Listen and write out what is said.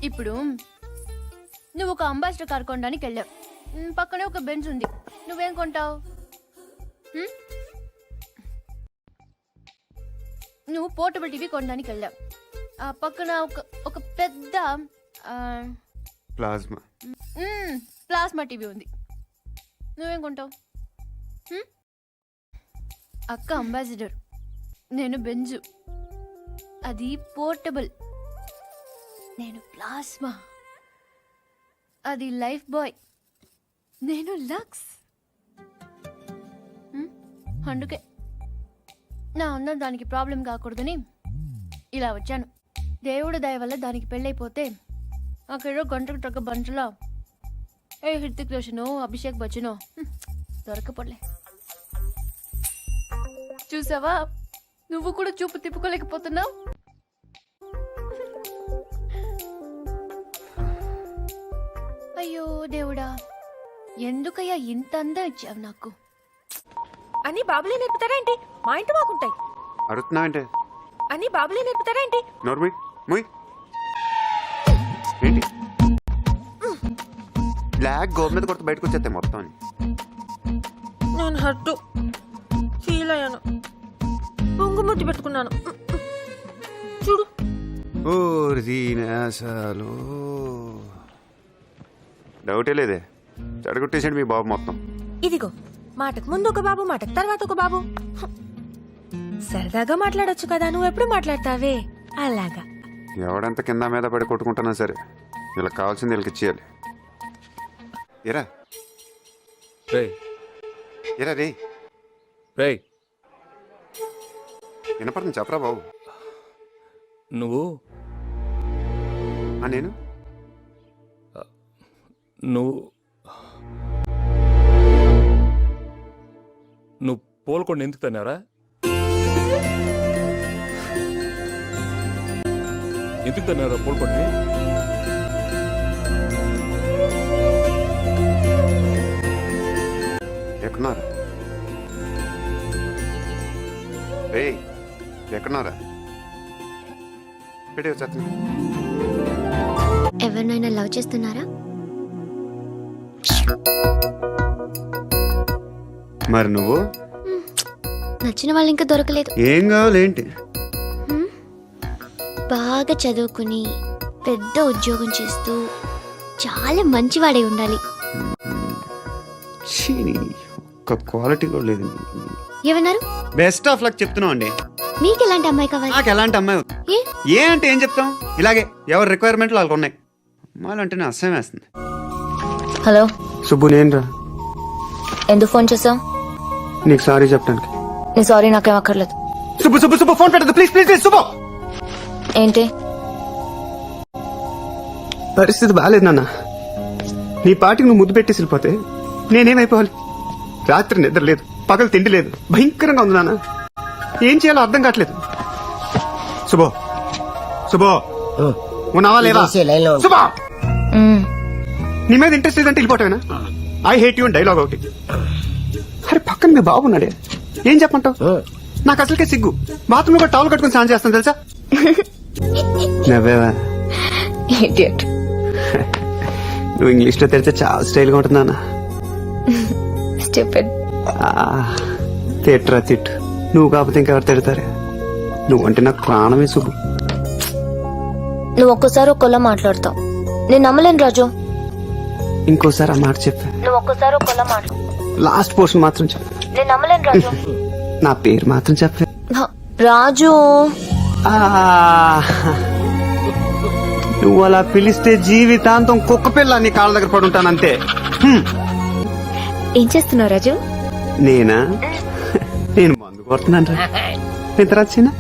ఇప్పుడు నువ్వు ఒక అంబాసిడర్ కార్ కొనడానికి వెళ్ళావు. పక్కనే ఒక బెంచ్ ఉంది. నువ్వేం కొంటావు? నువ్వు పోర్టబుల్ టీవీ కొనడానికి వెళ్ళావు. ఆ పక్కన ఒక పెద్ద ప్లాస్మా టీవీ ఉంది. నువ్వేం కొంటావు? అక్క అంబాసిడర్, నేను బెంజు. అది పోర్టబుల్. నేను ప్లాస్మా. అది లైఫ్ బాయ్. నేను లక్స్. అందుకే నా అందం దానికి ప్రాబ్లం కాకూడదని ఇలా వచ్చాను. దేవుడు దయ వల్ల దానికి పెళ్ళైపోతే అక్కడో గంటకు తగ్గ బంటలో హృతిక్ రోషనో అభిషేక్ బచ్చనో దొరకపోలే. చూసావా, నువ్వు కూడా చూపు తిప్పుకోలేకపోతున్నావు. అయ్యో దేవుడా, ఎందుకయ్యా ఇంత అందం ఇచ్చావు నాకు? అని బాబులే నేర్పుతారా ఏంటి? మా ఇంటి మాకుంటాయి. అడుగుతున్నావంటే అని బాబులే నేర్పుతారా ఏంటి? ఏంటి బ్లాక్ గోల్ మీద కొడుతూ బయటకు వచ్చేస్తే మొత్తం అని. నేను హట్టు ఫీల్ అయ్యాను. పొంగుముట్టి పెట్టుకున్నాను. చూడు. డౌటే లేదే, చెడగొట్టేసాడు మీ బాబు మొత్తం. ఇదిగో, మాటకు ముందు ఒక బాబు, మాటకు తర్వాత ఒక బాబు. సరదాగా మాట్లాడొచ్చు కదా, నువ్వు ఎప్పుడు మాట్లాడతావే అలాగా. ఎవడంత కింద మీద పడి కొట్టుకుంటున్నా సరే ఇలా కావాల్సింది వీళ్ళకి ఇచ్చేయాలి. ఎరా ఎరా రే వినపడుతుంది, చెప్పరా బాబు. నువ్వు నేను నువ్వు పోల్కొండ ఎందుకు తన్నారా? ఎందుకు తన్నారా పోల్కొండని? ఎక్కడున్నారా రే? ఎక్కడున్నారా? పెడే వచ్చేస్తున్నా. ఎవరినైనా లవ్ చేస్తున్నారా? మరి నువ్వు? నచ్చిన వాళ్ళు ఇంకా దొరకలేదు. ఏం కావాలేంటి? బాగా చదువుకుని పెద్ద ఉద్యోగం చేస్తూ చాలా మంచివాడే ఉండాలి. ఒక్క క్వాలిటీ కూడా లేదు. ఏమన్నారు? బెస్ట్ ఆఫ్ లక్ చెప్తున్నావు అండి. మీకు ఎలాంటి అమ్మాయి కావాలి? నాకు ఎలాంటి అమ్మాయి ఏ అంటే ఏం చెప్తాం, ఇలాగే ఎవరి రిక్వైర్మెంట్లు వాళ్ళకు ఉన్నాయి. అమ్మాయిలు అంటేనే అసహ్యం వేస్తుంది. హలో సుబ్బు, నేను రా. ఎందుకు ఫోన్ చేసావు? నీకు సారీ చెప్పడానికి. నీ సారీ నాకేం అక్కర్లేదు. సుబ్బు సుబ్బు సుబ్బు ఫోన్ పెట్టదు ప్లీజ్ ప్లీజ్ ప్లీజ్. సుబ్బు, ఏంటి? పరిస్థితి బాగాలేదు నాన్న. నీ పాటికి నువ్వు ముద్దు పెట్టేసి వెళ్ళిపోతే నేనేమైపోవాలి? రాత్రి నిద్ర లేదు, పగలు తిండి లేదు, భయంకరంగా ఉంది నాన్న. ఏం చేయాలో అర్థం కావట్లేదు. శుభో శుభో ఉన్నావా లేదా? శుభో, నీ మీద ఇంట్రెస్ట్ లేదంటే వెళ్ళిపోవటమేనా? ఐ హేట్ యూ అని డైలాగ్ ఒకటి. అరే పక్కన మీ బాబు ఉన్నాడే, ఏం చెప్పంటావు? నాకు అసలుకే సిగ్గు. బాత్రూమ్ లో టవల్ కట్టుకుని స్నానం చేస్తాను తెలుసా? నవ్వేవా? నువ్వు ఇంగ్లీష్ లో తెలిస్తే చాలా స్టైల్ గా ఉంటుంది నాన్న. తిట్టరా తిట్టు, నువ్వు కాకపోతే ఇంకెవరు తిడతారే? నువ్వంటే నాకు ప్రాణమే శుభు. నువ్వు ఒక్కసారి ఒక్కలా మాట్లాడతావు, నేను నమ్మలేను రాజు. ఇంకోసారి ఆ మాట చెప్పా. నువ్వు ఒక్కసారి ఒక్కలా మాట్లాడు. లాస్ట్ పోర్షన్ మాత్రం చెప్పా. నేను నమ్మలేను రాజు. నా పేరు మాత్రం చెప్పా. రాజు, నువ్వు అలా పిలిస్తే జీవితాంతం కుక్క పిల్ల నీ కాళ్ళ దగ్గర పడి ఉంటానంతే. ఏం చేస్తున్నావు రాజు? నేనా? నేను మందు కొడుతున్నాను రా. నిద్ర వచ్చినా